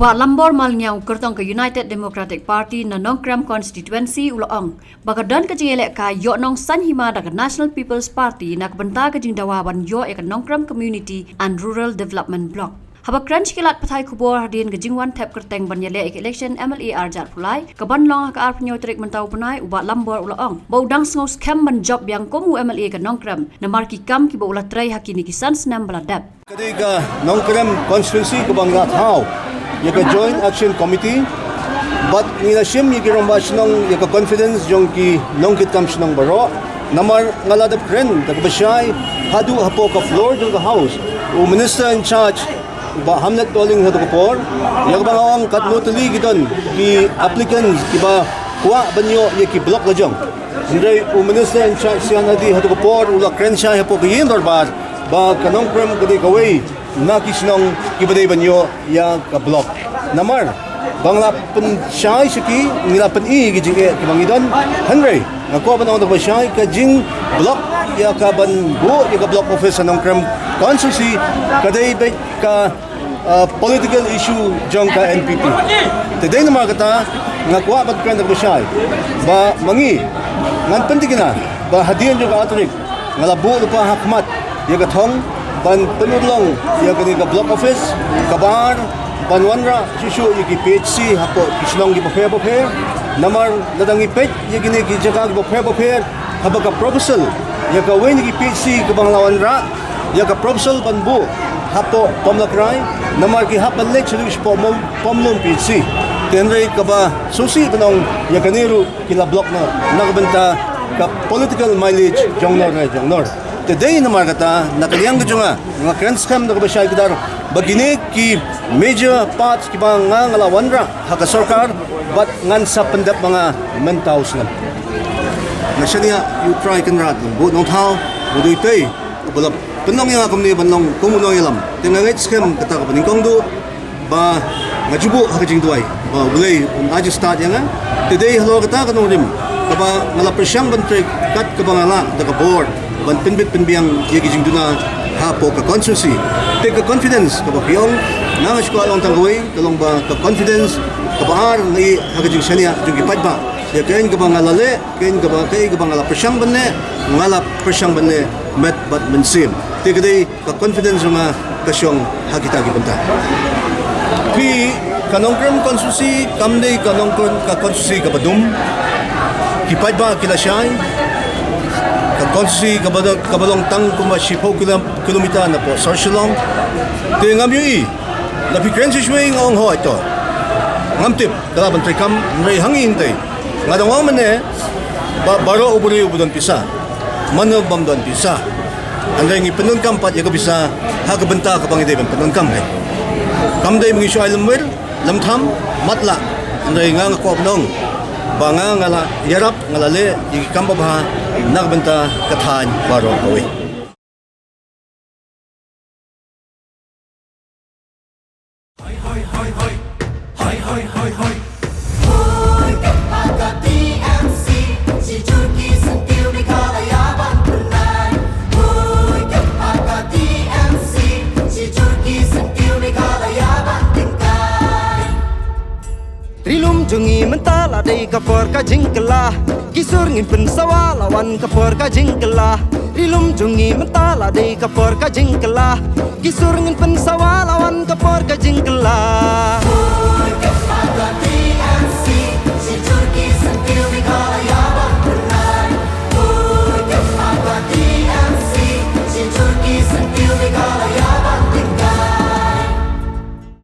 Uba lambor malnyau kertong ke United Democratic Party na Nongkram constituency uloong. Bagadan ke jingelek ka yo nong sanhima da National People's Party na kebenta ke jing dawaban yo e ke Nongkram Community and Rural Development Block. Haba crunch kilat patai kubor hadin ke jingwan tap kerteng banyale ek election MLA arjat pulai ke banlong ke ar penyo trik mentau penai uba lambor uloong. Bau dang ngos scam ban job yang komu MLA ke Nongkram na marki kam ki bo ulah trai hakini kisan senam baladap. Kadika Nongkram constituency ke banglat how yaka joint action committee but nila sim yaki rombas nong yaka confidence jong ki nongkit kam sinong baro namar ngaladap kren tagbashay hadu hapo ka floor jong ka house o minister in charge ba hamlet tolling hadu ko por yaka bangawang katnutuli giton ki applicants ki ba kuwa banyo yaki block la jong ndray o minister in charge siya hadi hadu ko por ula kren siya hapo ki yindor ba kanong krem kadi kaway nakisnong kibaday banyo yang ka block namar bangla pen syai siki ngila pen i gijing e kibangidon Henry ngako ba nang ba syai ka jing block ya ka ban bu ya ka block office anong krem constituency kaday ba ka political issue jong ka NPP today namar kata ngako ba kan ba syai ba mangi ngan pentigina ba hadian jong ka atorik ngalabu lupa hakmat ya ka thong ban penudlong ya kani ka block office kabar banwanra sisu yaki PHC hapo kisnong gi bophe namar ladangi pet yaki ni gi jaga gi bophe haba ka proposal ya ka wen gi PHC ka banglawanra ya ka proposal banbu hapo pomlakrai namar gi hapan lek sulush pomlom PHC tenre ka ba susi banong ya kaniru kila block na nakabenta ka political mileage jongnor today namar kata nakaliyang gajunga nga krenskam na kabasay kidar bagini ki major parts ki bang ngalawanra haka sarkar but ngan sa pandap mga mentaus na siya you try kan rat bu nong thao bu dui pay bula penong yang akom ni banong kumunong yalam tinangit skam kata ka paningkong do ba ngajubu haka jing duai ba bulay aja start yang today hello kata kanong rim kaba ngala presyang bantre kat kabangala daga board ban pinbit pinbiang yagi jing duna hapo ka constituency take a confidence ka bakiyong nang eskwela long tangway talong ba ka confidence ka baar ngai hagajing sania jung ipat ba ya kain ka bangalale kain ka ba kay ka bangala presyang banne met bat mensim take day ka confidence nga kasyong hakita gibanta pi kanongkram constituency kamdei kanongkram ka constituency ka badum kipat ba kilasyay konsi kabalong tang kuma 10 kilometer na po Sarsilong tingam yui lapi krensi swing ong ho ito ngamtip kalaban trikam nray hangin tay ngadawang mane baro uburi ubudon pisa manob bamdon pisa andray ngi penun kampat yaga bisa hagabenta kapangide ban penun kam hai kamday mangi syo alamwer lamtham matla andray nga ko nong banga ngala yarap ngalale igi kamba ba nagbenta kathan baro kawi hoy kapag TMC si Jurki sentil di kalayaban tunay hoy kapag TMC si Jurki sentil di kalayaban tingkay Rilum jungi mentala day kapor ka jingkala Kisur ngin pensawa lawan kapor ka jingkala Rilum jungi mentala day kapor ka jingkala Kisur ngin pensawa lawan kapor ka jingkala